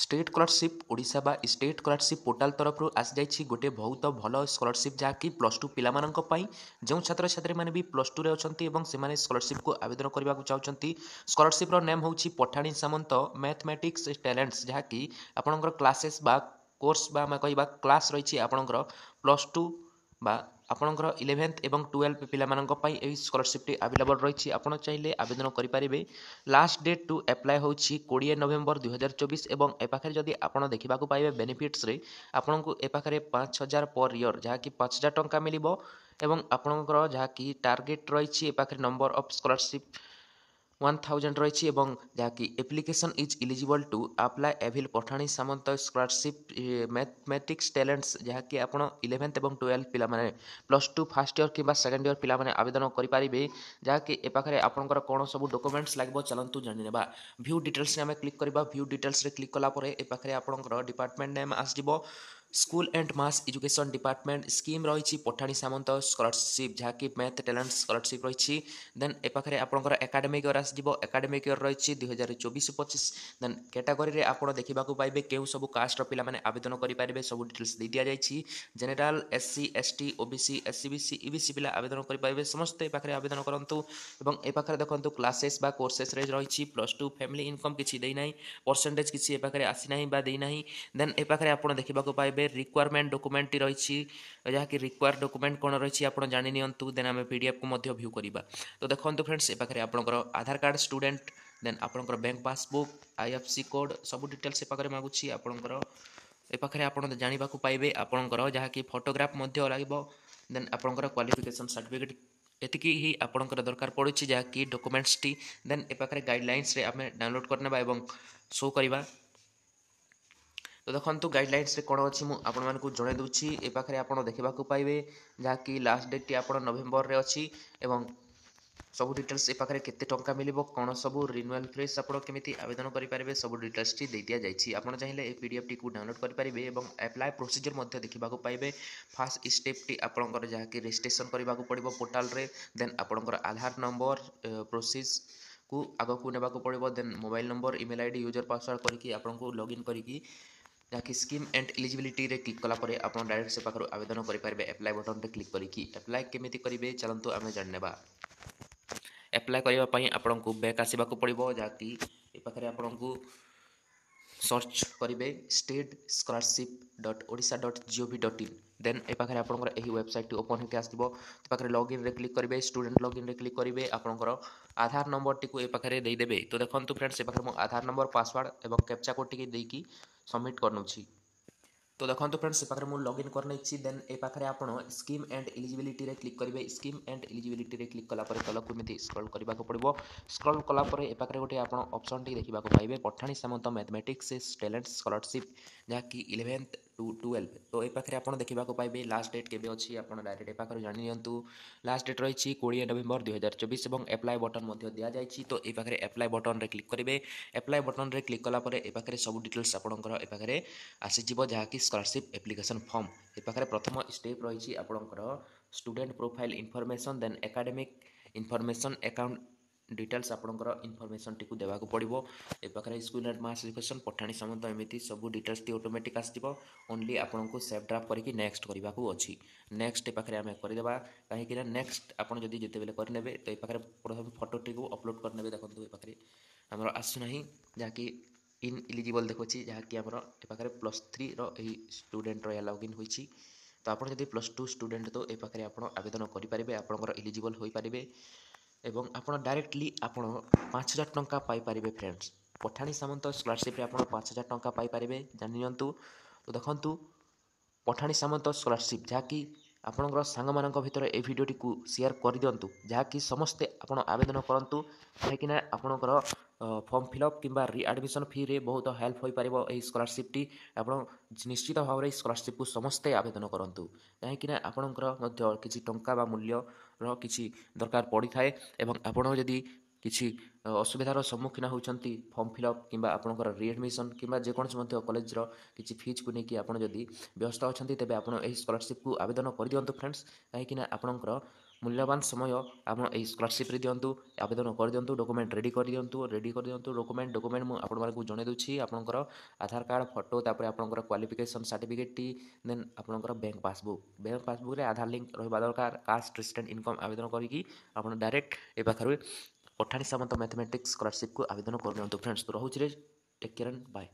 State scholarship Odisha बा state scholarship portal तरफ आसी जाइए गोटे बहुत भल स्कॉलरशिप जहाँकि प्लस टू पाई जो छात्र छात्री मैंने भी प्लस टू अच्छा से स्कॉलरशिप को आवेदन करने को चाहते स्कॉलरशिप नेम हूँ पठाणी सामंत मैथमेटिक्स टैलेंट्स जहाँकि आपंकर क्लासेस बा कोर्स बा आम कह क्लास रही आपंकर प्लस टू बा आपंकर 11th एवं 12th पिलामानंकपाई एही स्कॉलरशिप अवेलेबल रही आपड़ चाहिए आवेदन करेंगे लास्ट डेट टू एप्लाय हूँ 20 नवेम्बर 2024 एवं ए पाखे जदि आप देखा पाइबे बेनिफिट्स रे आपन को ए पाखे 5000 पर ईयर जहाँकि 5000 टंका मिल एवं आपणकर जहाँकि टार्गेट रही ए पाखे नंबर ऑफ स्कॉलरशिप 1000 रही जहाँकि application is eligible to apply avail Pathani Samanta scholarship mathematics talents जहाँकि आप 11th और 12th पिला माने प्लस टू फर्स्ट ईयर कि सेकेंड ईयर पिला माने आवेदन करेंगे जहाँकि ए पाखे आपंकर कौन सब डॉक्यूमेंट्स लगे चलतु जाने व्यू डिटेल्स आम क्लिक करवा व्यू डिटेल्स क्लिक कलापर ए पाखे आपंकर डिपार्टमेंट नेम आसो school and mass education department scheme रही पठाणी सामंत स्कॉलरशिप जहाँकि मैथ टैलेंट स्कॉलरशिप रही देन ए पाखे आपंकर एकाडेमिक ईयर आसो एकाडेमिक ईयर रही 2024-25 देन कैटेगरी आप देखा पाइबे केउ सब कास्ट पिला माने आवेदन करेंगे सब डिटेल्स दे दि जाइए general SC ST OBC SC BC EBC पिला आवेदन करेंगे समस्त ए पाखे आवेदन करूँ और ए पाखे देखो क्लासेस बा कोर्सेस रही प्लस टू फैमिली इनकम किसी देना परसेंटेज किसी ए पाखे आसीना देना देन ए पाखे आप देखा पाइबे रिक्वायरमेंट डॉक्यूमेंट रही जहाँकि रिक्वायर डॉक्यूमेंट कौन रही आप जानी नियंतु देन आम पीडीएफ को व्यू करवा तो देखो फ्रेंड्स ए पाखे आपंकर आधार कार्ड स्टूडेंट देन आपंकर बैंक पासबुक आईएफसी कोड सब डिटेल्स ए पाखे मागुची आपंकर ए पाखे आप जानवा पाइबे आपंकर जहाँकि फोटोग्राफ लगे देन आपंकर क्वालिफिकेशन सर्टिफिकेट एतिकी ही आपंकर दरकार पड़ी जहाँकि डॉक्यूमेंट्स टी देन ए पाखे गाइडलाइंस रे आम डाउनलोड करने और शो करवा तो देखो गाइडलाइंस रे कौन अच्छी मुझे जन दूसरी ए पाखे आप देखा पाइबे जहाँकि लास्ट डेट टी आप नवेम्बर रे अच्छी एवं सब डिटेल्स ए पाखे केते टंका मिल कौन सब रिन्यूअल फ्रेश आप केमी आवेदन करेंगे सब डिटेल्स टी दे दि जाइए आप चाहिए ए पीडीएफ टी को डाउनलोड करेंगे और एप्लाय प्रोसीजर देखा पाइबे फास्ट स्टेप टी आपंकर जहाँकि रजिस्ट्रेशन करने को पड़ो पोर्टाल रे देन आपंकर आधार नंबर प्रोसेस को आग को नेबा पड़ो then mobile number email ID user password करके आपको लॉगिन करके जहाँकि स्कीम एंड एलिजिबिलिटी रे क्लिक कलापर आप डायरेक्ट से पाखर आवेदन करेंगे एप्लाय बटन रे क्लिक करके एप्लाय केमी करेंगे चलतु आम जानवा एप्लाय करने आपन को बैक आसवाक पड़ो जहाँकि ए पाखे आपन को सर्च करेंगे state-scholarship.odisha.gov.in देन ए पाखे आपंकर यही वेबसाइट ओपन होकर आसो पाखे लॉगिन रे क्लिक करेंगे स्टूडेंट लॉगिन रे क्लिक करेंगे आपंकर आधार नंबर टी को ए पाखे देदेवे तो देखो फ्रेंड्स ए पाखे मो आधार नंबर पासवर्ड और कैप्चा कोड टी देकी सबमिट करनोछि तो देखो फ्रेंड्स ए पाखे मुझे लॉगिन कर देन ए पाखे आप स्कीम एंड एलिजिबिलिटी रे क्लिक करेंगे स्कीम एंड एलिजिबिलिटी रे क्लिक कलापर तलक एमती स्क्रॉल करने को पड़ो स्क्रॉल कलापर ए पाखे गोटे आप ऑप्शन टी देखा पाइबे पठाणी सामंत मैथमेटिक्स टैलेंट स्कॉलरशिप जहाँकि 11th to 12th तो ए पाखे आप देखा पाइबे लास्ट डेट केबे अच्छी आप डायरेक्ट ए पाखे जानी नियंतु लास्ट डेट रही 20 नवेम्बर 2024 और एप्लाय बटन दि जाइए तो ये पाखे एप्लाय बटन रे क्लिक करेंगे एप्लाय बटन रे क्लिक कलापर ए पाखे सब डिटेल्स आपंकर ए पाखे आसीज जहाँकि स्कॉलरशिप एप्लिकेशन फॉर्म ए पाखे प्रथम स्टेप रही आपंकर student profile information then academic information account details आपंकर इनफॉरमेशन टी देवाक पड़ो ए पाखे स्कूल एंड मास एजुकेशन पठाणी सामंत एमती सब डिटेल्स टी ऑटोमेटिक आसो ओनली आपको सेव ड्राफ्ट करके नेक्स्ट करने को अच्छी नेक्स्ट ए पाखे आम करदेवा कहीं नेक्स्ट आपड़ जब जिते करेंगे तो ये पाखे प्रथम फोटो टी अपलोड करने देखो ये पाखे आमर आसूना जहाँकि इन इलिजिबल देखुची जहाँकि आमर ए पाखे +3 रही स्टूडेंट लॉगिन होती तो आप जब +2 स्टूडेंट तो ये पाखे आप आवेदन करेंगे आपंकर इलिजिबल हो पारे एवं आप डायरेक्टली आप 5000 टंका Piper friends Pathani Samanta scholarship आप 5000 टंका पाइपर जानी तो देखु पठाणी सामंत स्कॉलरशिप जहाँकि आपणकर सांग मान भर ए भिडटी को सेयार कर दिंतु जहाँकि समस्ते आप आवेदन करूँ कहीं आपणकर फॉर्म फिलअप कि रिएडमिशन फी रे बहुत हेल्प हो पार स्कॉलरशिप टी आप निश्चित भाव में स्कॉलरशिप को समस्ते आवेदन करूँ कहीं आपणकर किसी टंका मूल्य किसी दरकार पड़ी थाए आपड़ जदि किसी असुविधार सम्मुखीन होती फॉर्म फिलअप कि आपंकर रिएडमिशन कि जेकोसी कॉलेजर किसी फीज को लेकिन आप जदि व्यस्त अच्छा तेज आप स्कॉलरशिप को आवेदन कर दिंतु फ्रेंड्स कहीं आपंकर ମୂଲ୍ୟବାନ ସମୟ ଆପଣ ଏହି ସ୍କଲାରସିପ୍ରେ ଦିଅନ୍ତୁ, ଆବେଦନ କରିଦିଅନ୍ତୁ, ଡକୁମେଣ୍ଟ ରେଡ଼ି କରିଦିଅନ୍ତୁ ଡକୁମେଣ୍ଟ ମୁଁ ଆପଣମାନଙ୍କୁ ଜଣାଇ ଦେଉଛି ଆପଣଙ୍କର ଆଧାର କାର୍ଡ଼ ଫଟୋ, ତାପରେ ଆପଣଙ୍କର କ୍ୱାଲିଫିକେସନ୍ ସାର୍ଟିଫିକେଟ୍ଟି, ଦେନ୍ ଆପଣଙ୍କର ବ୍ୟାଙ୍କ ପାସବୁକ୍ରେ ଆଧାର ଲିଙ୍କ ରହିବା ଦରକାର। କାଷ୍ଟ ରେସିଡେଣ୍ଟ ଇନକମ୍ ଆବେଦନ କରିକି ଆପଣ ଡାଇରେକ୍ଟ ଏ ପାଖରୁ ପଠାଣି ସାମନ୍ତ ମ୍ୟାଥମେଟିକ୍ସ ସ୍କଲାରସିପ୍କୁ ଆବେଦନ କରିଦିଅନ୍ତୁ। ଫ୍ରେଣ୍ଡସ୍, ତ ରହୁଛି ରେ, ଟେକ୍ କେୟାର ଆଣ୍ଡ ବାଏ।